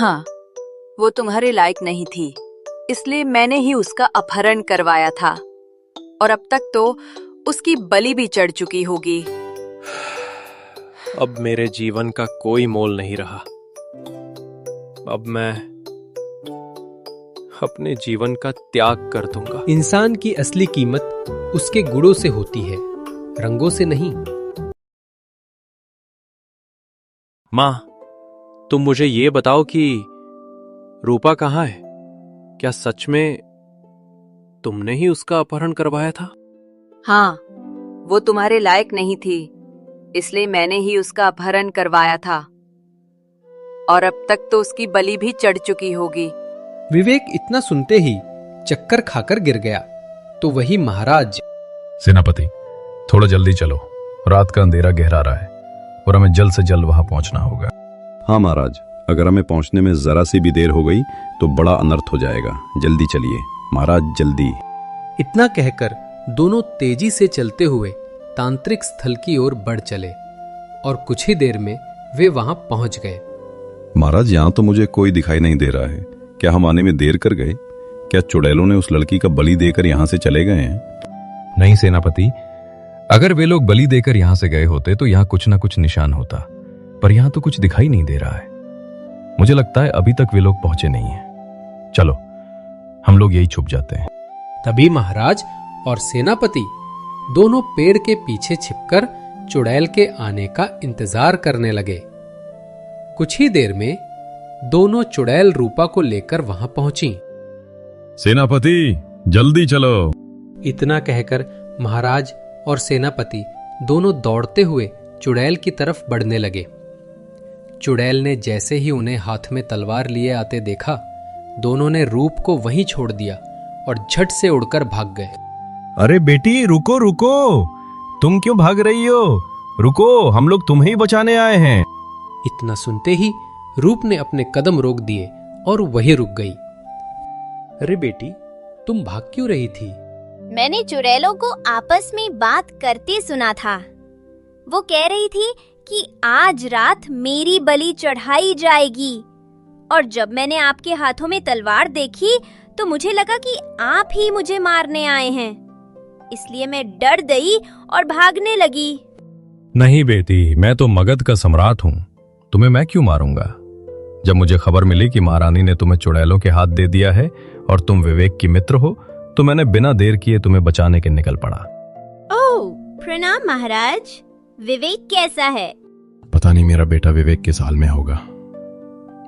हाँ, वो तुम्हारे लायक नहीं थी, इसलिए मैंने ही उसका अपहरण करवाया था और अब तक तो उसकी बलि भी चढ़ चुकी होगी। अब मेरे जीवन का कोई मोल नहीं रहा। अब मैं अपने जीवन का त्याग कर दूंगा। इंसान की असली कीमत उसके गुणों से होती है, रंगों से नहीं। माँ, तुम मुझे ये बताओ कि रूपा कहाँ है? क्या सच में तुमने ही उसका अपहरण करवाया था? हाँ, वो तुम्हारे लायक नहीं थी, इसलिए मैंने ही उसका अपहरण करवाया था और अब तक तो उसकी बलि भी चढ़ चुकी होगी। विवेक इतना सुनते ही चक्कर खाकर गिर गया। तो वही महाराज, सेनापति, थोड़ा जल्दी चलो, रात का अंधेरा गहरा रहा है और हमें जल्द से जल्द वहां पहुंचना होगा। हाँ महाराज, अगर हमें पहुंचने में जरा सी भी देर हो गई तो बड़ा अनर्थ हो जाएगा। जल्दी चलिए महाराज, जल्दी। इतना कहकर दोनों तेजी से चलते हुए तांत्रिक स्थल की ओर बढ़ चले और कुछ ही देर में वे वहां पहुंच गए। महाराज, यहाँ तो मुझे कोई दिखाई नहीं दे रहा है। क्या हम आने में देर कर गए? क्या चुड़ैलों ने उस लड़की का बलि देकर यहाँ से चले गए हैं? नहीं सेनापति, अगर वे लोग बलि देकर यहां से गए होते तो यहाँ कुछ ना कुछ निशान होता, पर यहाँ तो कुछ दिखाई नहीं दे रहा है। मुझे लगता है अभी तक वे लोग पहुंचे नहीं हैं। चलो हम लोग यही छुप जाते हैं। तभी महाराज और सेनापति दोनों पेड़ के पीछे छिपकर चुड़ैल के आने का इंतजार करने लगे। कुछ ही देर में दोनों चुड़ैल रूपा को लेकर वहां पहुंची। सेनापति, जल्दी चलो। इतना कहकर महाराज और सेनापति दोनों दौड़ते हुए चुड़ैल की तरफ बढ़ने लगे। चुड़ैल ने जैसे ही उन्हें हाथ में तलवार लिए आते देखा, दोनों ने रूप को वहीं छोड़ दिया और झट से उड़कर भाग गए। अरे बेटी, रुको रुको, तुम क्यों भाग रही हो? रुको, हम लोग तुम्हें ही बचाने आए हैं। इतना सुनते ही रूप ने अपने कदम रोक दिए और वहीं रुक गई। अरे बेटी, तुम भाग क्यों रही थी? मैंने चुड़ैलों को आपस में बात करते सुना था। वो कह रही थी कि आज रात मेरी बलि चढ़ाई जाएगी, और जब मैंने आपके हाथों में तलवार देखी तो मुझे लगा कि आप ही मुझे मारने आए हैं, इसलिए मैं डर गई और भागने लगी। नहीं बेटी, मैं तो मगध का सम्राट हूँ, तुम्हें मैं क्यों मारूंगा? जब मुझे खबर मिली कि महारानी ने तुम्हें चुड़ैलों के हाथ दे दिया है और तुम विवेक की मित्र हो, तो मैंने बिना देर किए तुम्हें बचाने के निकल पड़ा। ओह, प्रणाम महाराज। विवेक कैसा है? पता नहीं मेरा बेटा विवेक किस हाल में होगा।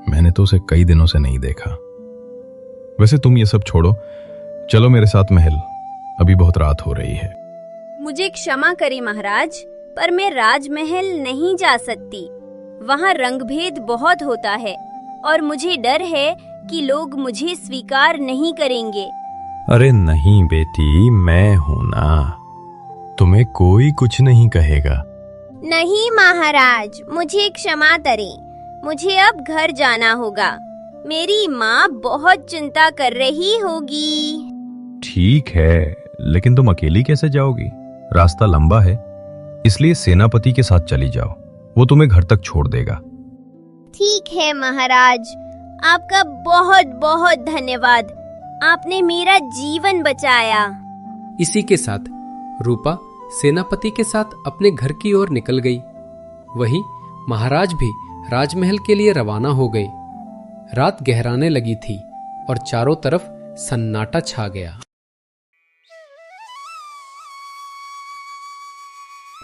मैंने तो उसे कई दिनों से नहीं देखा। वैसे तुम ये सब छोड़ो, चलो मेरे साथ महल, अभी बहुत रात हो रही है। मुझे क्षमा करें महाराज, पर मैं राजमहल नहीं जा सकती। वहाँ रंगभेद बहुत होता है और मुझे डर है कि लोग मुझे स्वीकार नहीं करेंगे। अरे नहीं बेटी, मैं हूं ना, तुम्हें कोई कुछ नहीं कहेगा। नहीं महाराज, मुझे क्षमा करें, मुझे अब घर जाना होगा। मेरी माँ बहुत चिंता कर रही होगी। ठीक है, लेकिन तुम अकेली कैसे जाओगी? रास्ता लंबा है, इसलिए सेनापति के साथ चली जाओ, वो तुम्हें घर तक छोड़ देगा। ठीक है महाराज, आपका बहुत बहुत धन्यवाद, आपने मेरा जीवन बचाया। इसी के साथ रूपा सेनापति के साथ अपने घर की ओर निकल गई। वहीं महाराज भी राजमहल के लिए रवाना हो गए। रात गहराने लगी थी और चारों तरफ सन्नाटा छा गया।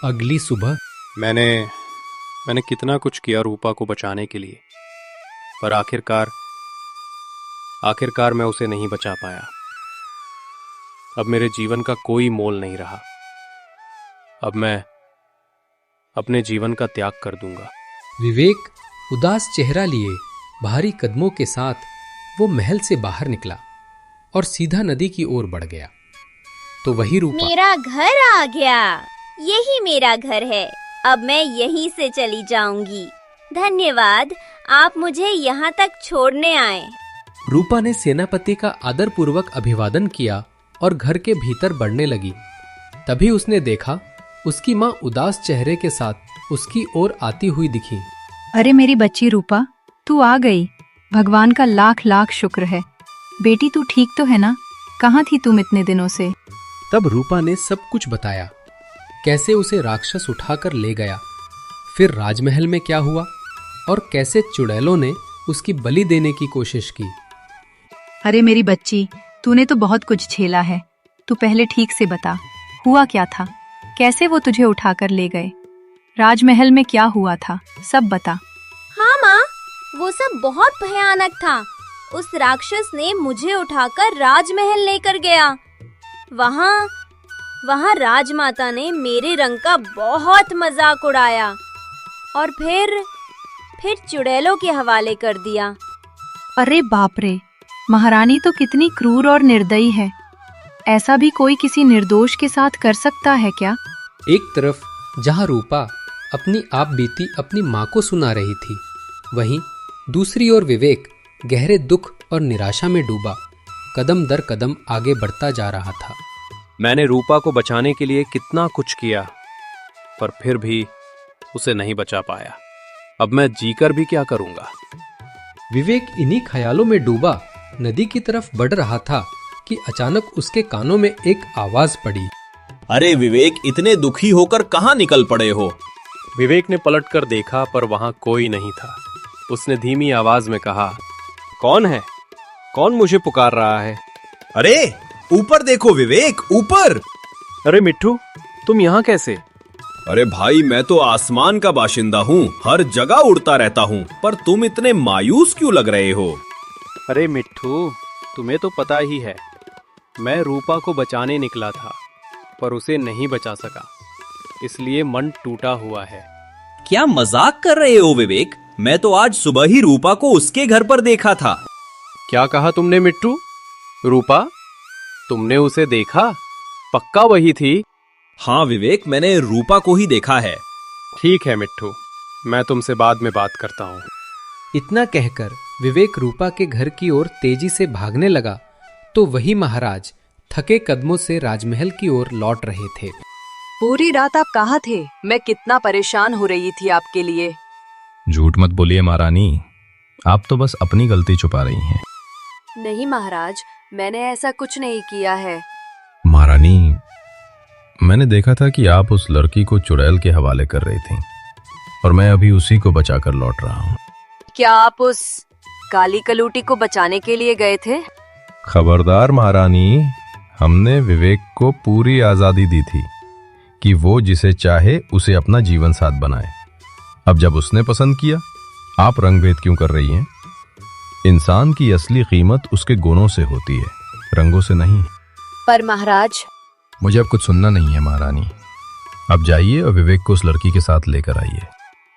अगली सुबह मैंने कितना कुछ किया रूपा को बचाने के लिए, पर आखिरकार मैं उसे नहीं बचा पाया। अब मेरे जीवन का कोई मोल नहीं रहा। अब मैं अपने जीवन का त्याग कर दूंगा। विवेक उदास चेहरा लिए भारी कदमों के साथ वो महल से बाहर निकला और सीधा नदी की ओर बढ़ गया। तो वही रूपा, मेरा घर आ गया, यही मेरा घर है, अब मैं यहीं से चली जाऊंगी। धन्यवाद, आप मुझे यहाँ तक छोड़ने आए। रूपा ने सेनापति का आदर पूर्वक अभिवादन किया और घर के भीतर बढ़ने लगी। तभी उसने देखा उसकी माँ उदास चेहरे के साथ उसकी ओर आती हुई दिखी। अरे मेरी बच्ची रूपा, तू आ गई। भगवान का लाख लाख शुक्र है। बेटी तू ठीक तो है ना? कहाँ थी तुम इतने दिनों से? तब रूपा ने सब कुछ बताया, कैसे उसे राक्षस उठाकर ले गया, फिर राजमहल में क्या हुआ और कैसे चुड़ैलों ने उसकी बलि देने की कोशिश की। अरे मेरी बच्ची, तूने तो बहुत कुछ झेला है। तू पहले ठीक से बता, हुआ क्या था? कैसे वो तुझे उठाकर ले गए? राजमहल में क्या हुआ था? सब बता। हाँ माँ, वो सब बहुत भयानक था। उस राक्षस ने मुझे उठाकर राजमहल लेकर गया। वहाँ राजमाता ने मेरे रंग का बहुत मजाक उड़ाया और फिर चुड़ैलों के हवाले कर दिया। अरे बाप रे, महारानी तो कितनी क्रूर और निर्दयी है। ऐसा भी कोई किसी निर्दोष के साथ कर सकता है क्या? एक तरफ जहां रूपा अपनी आप बीती अपनी माँ को सुना रही थी, वहीं दूसरी ओर विवेक गहरे दुख और निराशा में डूबा कदम दर कदम आगे बढ़ता जा रहा था। मैंने रूपा को बचाने के लिए कितना कुछ किया, पर फिर भी उसे नहीं बचा पाया। अब मैं जीकर भी क्या करूंगा? विवेक इन्हीं ख्यालों में डूबा नदी की तरफ बढ़ रहा था कि अचानक उसके कानों में एक आवाज पड़ी। अरे विवेक, इतने दुखी होकर कहाँ निकल पड़े हो? विवेक ने पलटकर देखा, पर वहां कोई नहीं था। उसने धीमी आवाज में कहा, कौन है? कौन मुझे पुकार रहा है? अरे ऊपर देखो विवेक, ऊपर। अरे मिट्ठू, तुम यहाँ कैसे? अरे भाई, मैं तो आसमान का बाशिंदा हूँ, हर जगह उड़ता रहता हूँ, पर तुम इतने मायूस क्यों लग रहे हो? अरे मिट्ठू, तुम्हें तो पता ही है, मैं रूपा को बचाने निकला था, पर उसे नहीं बचा सका, इसलिए मन टूटा हुआ है। क्या मजाक कर रहे हो विवेक? मैं तो आज सुबह ही रूपा को उसके घर पर देखा था। क्या कहा तुमने मिट्टू? रूपा? तुमने उसे देखा? पक्का वही थी? हाँ विवेक, मैंने रूपा को ही देखा है। ठीक है मिट्ठू, मैं तुमसे बाद में बात करता हूँ। इतना कहकर विवेक रूपा के घर की ओर तेजी से भागने लगा तो वही महाराज थके कदमों से राजमहल की ओर लौट रहे थे। पूरी रात आप कहाँ थे? मैं कितना परेशान हो रही थी आपके लिए। झूठ मत बोलिए महारानी, आप तो बस अपनी गलती छुपा रही हैं। नहीं महाराज, मैंने ऐसा कुछ नहीं किया है। महारानी, मैंने देखा था कि आप उस लड़की को चुड़ैल के हवाले कर रही थीं, और मैं अभी उसी को बचाकर लौट रहा हूँ। क्या आप उस काली कलूटी को बचाने के लिए गए थे? खबरदार महारानी, हमने विवेक को पूरी आजादी दी थी कि वो जिसे चाहे उसे अपना जीवन साथ बनाए। अब जब उसने पसंद किया, आप रंगभेद क्यों कर रही हैं? इंसान की असली कीमत उसके गुणों से होती है, रंगों से नहीं। पर महाराज, मुझे अब कुछ सुनना नहीं है महारानी। अब जाइए और विवेक को उस लड़की के साथ लेकर आइए।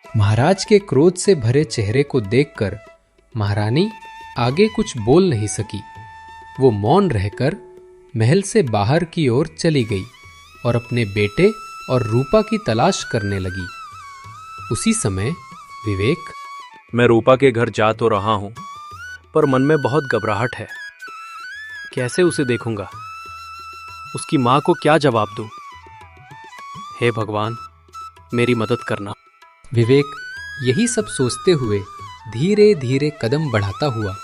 महाराज के क्रोध से भरे चेहरे को देखकर महारानी आगे कुछ बोल नहीं सकी। वो मौन रहकर महल से बाहर की ओर चली गई और अपने बेटे और रूपा की तलाश करने लगी। उसी समय विवेक, मैं रूपा के घर जा तो रहा हूं, पर मन में बहुत घबराहट है। कैसे उसे देखूंगा? उसकी मां को क्या जवाब दूं? हे भगवान, मेरी मदद करना। विवेक यही सब सोचते हुए धीरे धीरे कदम बढ़ाता हुआ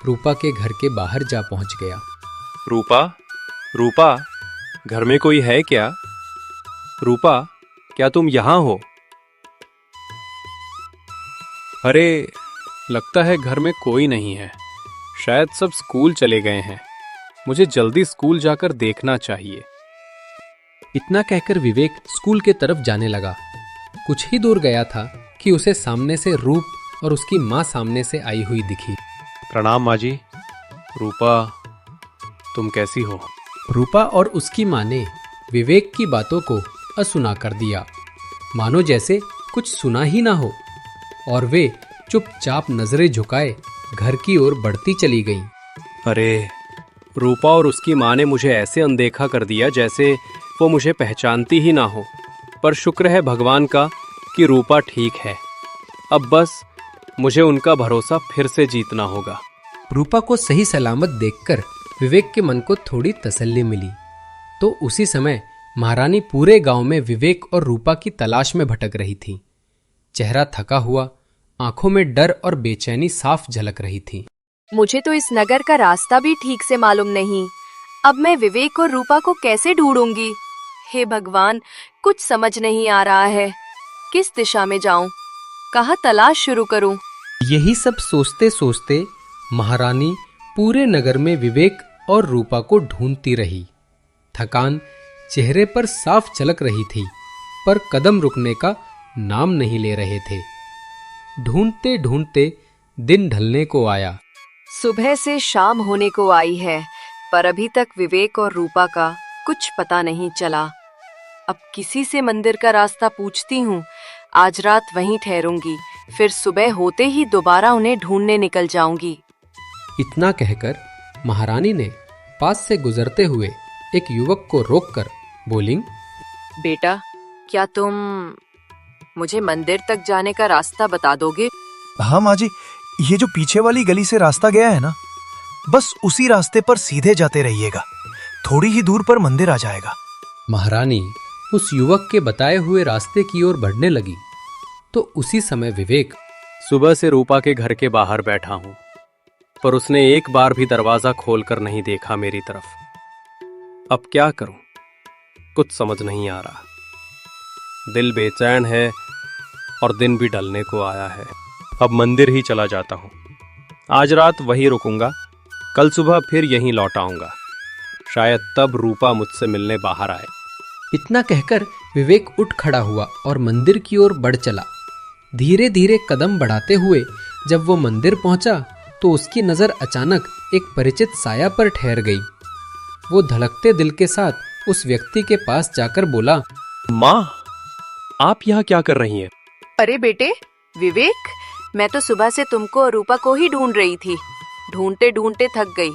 रूपा के घर के बाहर जा पहुंच गया। रूपा, रूपा, घर में कोई है क्या? रूपा, क्या तुम यहां हो? अरे, लगता है घर में कोई नहीं है। शायद सब स्कूल चले गए हैं। मुझे जल्दी स्कूल जाकर देखना चाहिए। इतना कहकर विवेक स्कूल के तरफ जाने लगा। कुछ ही दूर गया था कि उसे सामने से रूप और उसकी मां सामने से आई हुई दिखी। प्रणाम माँ जी। रूपा, तुम कैसी हो? रूपा और उसकी मां ने विवेक की बातों को असुना कर दिया, मानो जैसे कुछ सुना ही ना हो, और वे चुपचाप नजरें झुकाए घर की ओर बढ़ती चली गईं। अरे, रूपा और उसकी माँ ने मुझे ऐसे अनदेखा कर दिया जैसे वो मुझे पहचानती ही ना हो। पर शुक्र है भगवान का कि रूपा ठीक है। अब बस मुझे उनका भरोसा फिर से जीतना होगा। रूपा को सही सलामत देखकर विवेक के मन को थोड़ी तसल्ली मिली। तो उसी समय महारानी पूरे गांव में विवेक और रूपा की तलाश में भटक रही थी। चेहरा थका हुआ, आंखों में डर और बेचैनी साफ झलक रही थी। मुझे तो इस नगर का रास्ता भी ठीक से मालूम नहीं। अब मैं विवेक और रूपा को कैसे ढूंढूंगी? हे भगवान, कुछ समझ नहीं आ रहा है। किस दिशा में जाऊं? कहाँ तलाश शुरू करूं? यही सब सोचते सोचते महारानी पूरे नगर में विवेक और रूपा को ढूंढती रही। थकान चेहरे पर साफ झलक रही थी, पर कदम रुकने का नाम नहीं ले रहे थे। ढूंढते ढूंढते दिन ढलने को आया। सुबह से शाम होने को आई है, पर अभी तक विवेक और रूपा का कुछ पता नहीं चला। अब किसी से मंदिर का रास्ता पूछती हूँ। आज रात वहीं ठहरूंगी, फिर सुबह होते ही दोबारा उन्हें ढूंढने निकल जाऊंगी। इतना कहकर महारानी ने पास से गुजरते हुए एक युवक को रोककर बोली, बेटा, क्या तुम मुझे मंदिर तक जाने का रास्ता बता दोगे? हाँ माँ जी, ये जो पीछे वाली गली से रास्ता गया है ना, बस उसी रास्ते पर सीधे जाते रहिएगा। थोड़ी ही दूर पर मंदिर आ जाएगा। महारानी उस युवक के बताए हुए रास्ते की ओर बढ़ने लगी तो उसी समय विवेक सुबह से रूपा के घर के बाहर बैठा हूं, पर उसने एक बार भी दरवाजा खोलकर नहीं देखा मेरी तरफ। अब क्या करूं? कुछ समझ नहीं आ रहा। दिल बेचैन है और दिन भी ढलने को आया है। अब मंदिर ही चला जाता हूं। आज रात वहीं रुकूंगा, कल सुबह फिर यहीं लौट आऊंगा। शायद तब रूपा मुझसे मिलने बाहर आए। इतना कहकर विवेक उठ खड़ा हुआ और मंदिर की ओर बढ़ चला। धीरे धीरे कदम बढ़ाते हुए जब वो मंदिर पहुंचा तो उसकी नजर अचानक एक परिचित साया पर ठहर गई। वो धड़कते दिल के साथ उस व्यक्ति के पास जाकर बोला, माँ, आप यहाँ क्या कर रही हैं? अरे बेटे विवेक, मैं तो सुबह से तुमको और रूपा को ही ढूंढ रही थी। ढूंढते ढूंढते थक गई,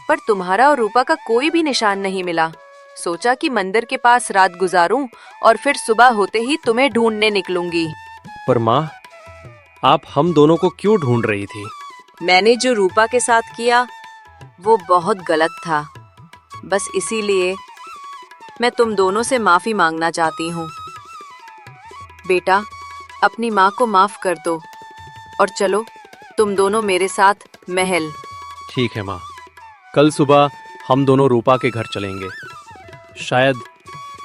पर तुम्हारा और रूपा का कोई भी निशान नहीं मिला। सोचा कि मंदिर के पास रात गुजारूं और फिर सुबह होते ही तुम्हें ढूंढने निकलूंगी। पर माँ, आप हम दोनों को क्यों ढूंढ रही थी? मैंने जो रूपा के साथ किया वो बहुत गलत था। बस इसीलिए मैं तुम दोनों से माफी मांगना चाहती हूँ। बेटा, अपनी माँ को माफ कर दो और चलो तुम दोनों मेरे साथ महल। ठीक है माँ, कल सुबह हम दोनों रूपा के घर चलेंगे। शायद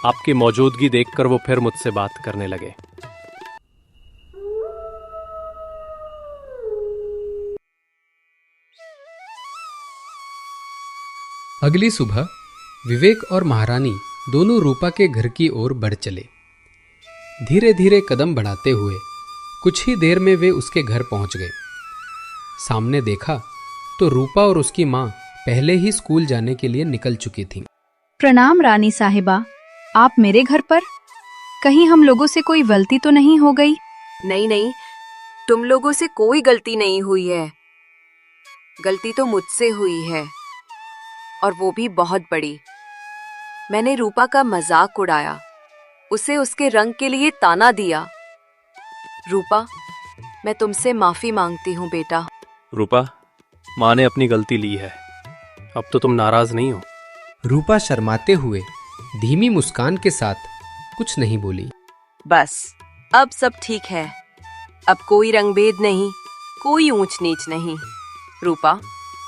आपकी मौजूदगी देखकर वो फिर मुझसे बात करने लगे। अगली सुबह विवेक और महारानी दोनों रूपा के घर की ओर बढ़ चले। धीरे धीरे कदम बढ़ाते हुए कुछ ही देर में वे उसके घर पहुंच गए। सामने देखा तो रूपा और उसकी माँ पहले ही स्कूल जाने के लिए निकल चुकी थीं। प्रणाम रानी साहिबा, आप मेरे घर पर? कहीं हम लोगों से कोई गलती तो नहीं हो गई? नहीं नहीं, तुम लोगों से कोई गलती नहीं हुई है। गलती तो मुझसे हुई है, और वो भी बहुत बड़ी। मैंने रूपा का मजाक उड़ाया, उसे उसके रंग के लिए ताना दिया। रूपा, मैं तुमसे माफी मांगती हूँ बेटा। रूपा, माँ ने अपनी गलती ली है। अब तो तुम नाराज नहीं हो? रूपा शर्माते हुए धीमी मुस्कान के साथ कुछ नहीं बोली। बस अब सब ठीक है। अब कोई रंगभेद नहीं, कोई ऊंच नीच नहीं। रूपा,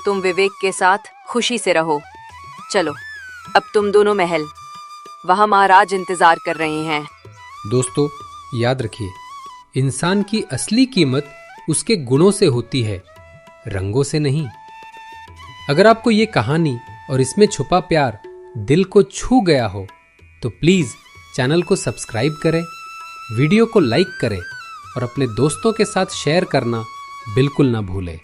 तुम विवेक के साथ खुशी से रहो। चलो अब तुम दोनों महल, वहां महाराज इंतजार कर रहे हैं। दोस्तों, याद रखिए, इंसान की असली कीमत उसके गुणों से होती है, रंगों से नहीं। अगर आपको ये कहानी और इसमें छुपा प्यार दिल को छू गया हो तो प्लीज चैनल को सब्सक्राइब करें, वीडियो को लाइक करें और अपने दोस्तों के साथ शेयर करना बिल्कुल ना भूलें।